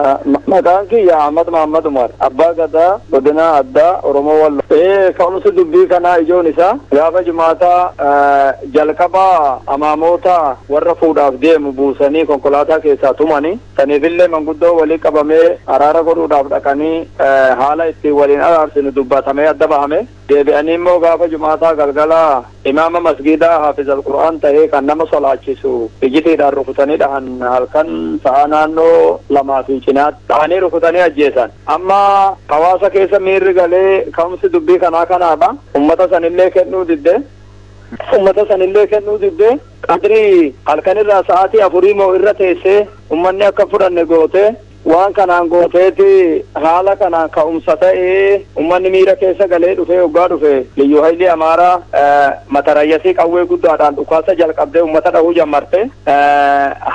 مكان كي يا أحمد محمد عمر أبا قدا بدنا أدا ورمو والله كانوا سدبي كنا إجونيسا يا بجماعة جلكبا أماموتا ورفود أفدي مبوسني كونكولاتا كيسا توماني تنيفيل من قدو ولي كبامي أرارا كورو دافتا كاني حالا استيوالين أرسل دبا تمي أدبا همي deebi'anii immoo gaafa jumaataa galgala imaama masgiidaa hafiz alqur'aan ta'ee kan nama solaachisu ijitiidhaan rukutanii dhahan halkan sa'a naannoo lamaa fi cinaatti dhahanii rukutanii ajjeesan. Amma hawaasa keessa miirri galee ka'umsi dubbii kanaa kanaadha. Ummata sanillee kennuu didde qadrii halkanirraa sa'aatii afurii moo irra teessee ummanni akka fudhanne goote waan kanaan gooteeti haala kanaan ka'umsa ta'ee ummanni miira keessa galee dhufee hoggaa dhufe liyyuu hayli amaaraa matarayyasii qawwee guddaadhaan dhukaasa jalqabdee ummata dhahuu jammarte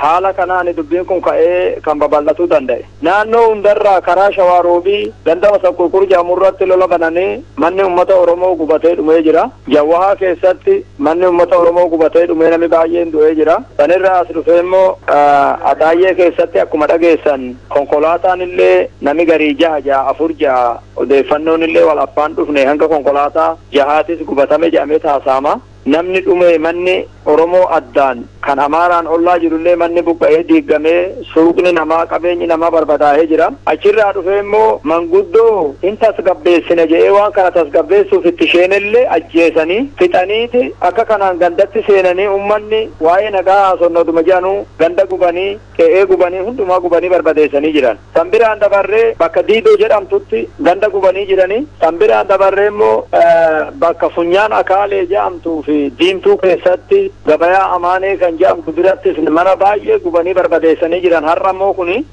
haala kanaan dubbiin kun ka'ee kan babal'atuu danda'e. Naannoo hundarraa karaa Shawaaroobii ganda Masakkurkur Jaamurratti lola bananii manni ummata Oromoo gubatee dhumee jira. Jawwahaa keessatti manni ummata Oromoo gubatee dhumee namni baay'een du'ee jira. Sanirraa as dhufee immoo Ataayyee keessatti akkuma dhageessan konkolaataan illee nami garii jaha afur jaha odeeffannoon illee wal abbaan dhufne hanga konkolaataa jahaatis gubatame jedhamee taasama. Namni dhume manni Oromoo addaan kan Amaaraan ollaa jirullee manni buqqa'ee diigamee suuqni namaa qabeenyi namaa barbadaa'ee jira. Achirraa dhufee immoo manguddoo hin tasgabbeessine jedhee waan kana tasgabbeessuuf itti sheenellee ajjeesanii fixaniiti akka kanaan gandatti seenanii ummanni waa'ee nagaa haasonnoduma jedhanu ganda gubanii qe'ee gubanii hundumaa gubanii barbadeessanii jiran. Sanbiraan dabarree bakka Diidoo jedhamtutti ganda gubanii jiranii. Sanbiraan dabarree immoo bakka Funyaan Akaalee jedhamtuu diimtuu keessatti gabayaa amaanee kan jedhamtu birattis mana baay'ee gubanii barbadeessanii jiran. Har'a ammoo kuni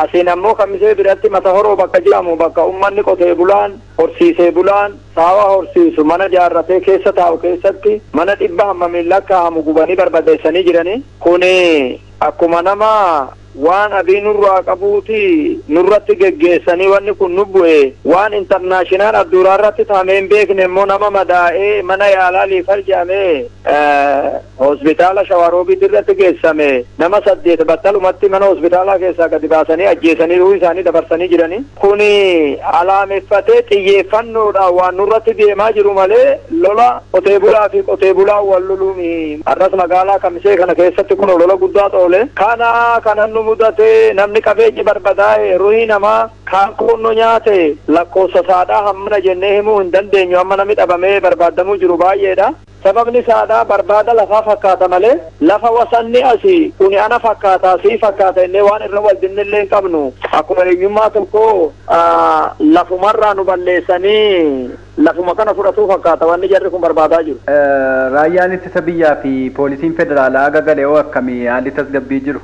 asiin ammoo Kamisee biratti mata horoo bakka jedhamu bakka ummanni qotee bulaan horsiisee bulaan saawaa horsiisu mana jaarratee keessa taa'u keessatti mana 100 lakkaa'amu gubanii barbadeessanii jiranii. Kuni akkuma nama waan abii nurraa qabuuti nurratti geggeessanii wanni kun nu bu'e waan intarnaashinaal addunyaa irratti taamee hin beekne immoo nama madaa'ee mana yaalaa liifar jedhamee hospitaala Shawaroobiitti irratti geessame nama 8 battalumatti mana hospitaalaa keessaa gadi baasanii ajjeesanii ruhii isaanii dabarsanii jiranii. Kuni alaameffatee xiyyeeffannoodhaan waan nurratti deemaa jiru malee lola qotee bulaa fi qotee bulaa wal loluumi. Har'as magaalaa Kamisee kana keessatti kun lola guddaa oole kanan nu mudate namni qabeenyi barbadaa'e ruhii namaa kaan qoonno nyaate lakkoofsa saadhaa hammana jennee himuu hin dandeenyu. Amma namni dhabamee barbaadamuu jiru baay'eedha. Sababni saadhaa barbaada lafaa fakkaata malee lafa wasanni asii kuni ana fakkaata sii fakkaata innee waan irra wal dinnillee hin qabnu. Akkuma eenyummaa tokko lafumarraa nu balleessanii lafuma kana fudhatuu fakkaata wanni jarri kun barbaadaa jiru. Raayyaan ittisa biyyaa fi poolisiin federaalaa aga galee hoo akkamii haalli tasgabbii jiru?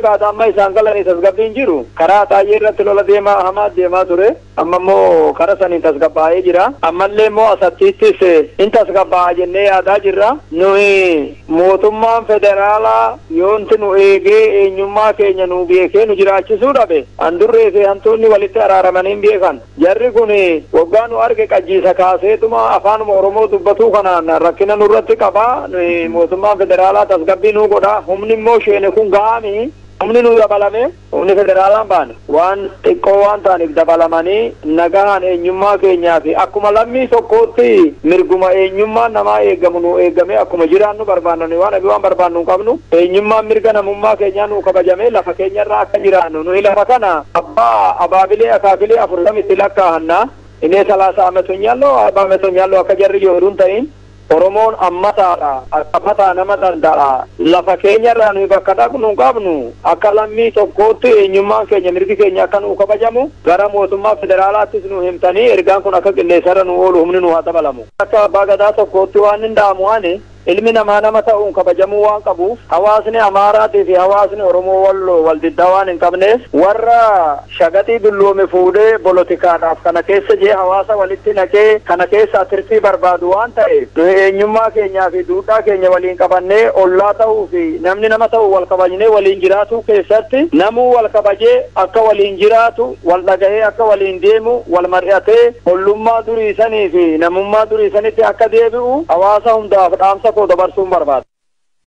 Baata amma isaan galanii tasgabbiin jiru. Karaa Ataayyee irratti lola deemaa hamaa deemaa ture. Amma immoo karaa saniin tasgabbaa'ee jira. Ammallee immoo asattiittis in tasgabbaa'aa jennee yaadaa jirra. Nuyi mootummaan federaalaa yoonti nu eegee eenyummaa keenya nu beekee nu jiraachisuu dhabe handurree fi hantuunni walitti araaramanii beekan. Jarri kun waggaa nu arge qajjiisa kaaseetuma afaanuma Oromoo dubbatuu kanaan rakkina nurratti qabaa. Mootummaan federaalaa tasgabbii nu godha. Humni immoo sheene kun ga'ami. Humni nu dabalame humni federaalaan baane waan xiqqoo waan ta'aniif dabalamanii nagaan eenyummaa keenyaa fi akkuma lammii tokkootti mirguma eenyummaan namaa eegamu nu eegame akkuma jiraannu barbaannu waan abi waan barbaannu hin qabnu eenyummaan mirga namummaa keenyaa nu kabajamee lafa keenyarraa akka jiraannu nuyi lafa kana abbaa abaabilee akaakilee 40 lakkaa'annaa inni 30 ametuun yaallo 40 ametuun yaallo akka jarri yooduun ta'in Oromoon ammataadha akka mataa nama danda'a lafa keenyarraa nuyi bakka dhaqnu qabnu akka lammii tokkootti eenyummaan keenya mirgi keenya akka nu kabajamu gara mootummaa federaalaattis nu himtanii ergaan kun akka qilleensarra nu oolu humni nu haa dabalamu. Akka abbaa gadaa tokkootti waan hin dhaamu ilmi namaa nama ta'uun kabajamuu waan qabuuf hawaasni Amaaraatii fi hawaasni Oromoo wal diddaa waan hin qabneef warra shagaxii dulloome fuudhee bolotikaadhaaf kana keessa jee hawaasa walitti naqee kana keessa tirfii barbaadu waan ta'eef eenyummaa keenyaa fi duudhaa keenya waliin qabannee ollaa ta'uu fi namni nama ta'u wal kabajnee waliin jiraatu keessatti namuu wal kabajee akka waliin jiraatu wal dhagahee akka waliin deemu wal mari'atee ollummaa durii sanii fi namummaa durii sanitti akka deebi'u hawaasa hundaaf dhaamsa ko dabarsuun barbaada.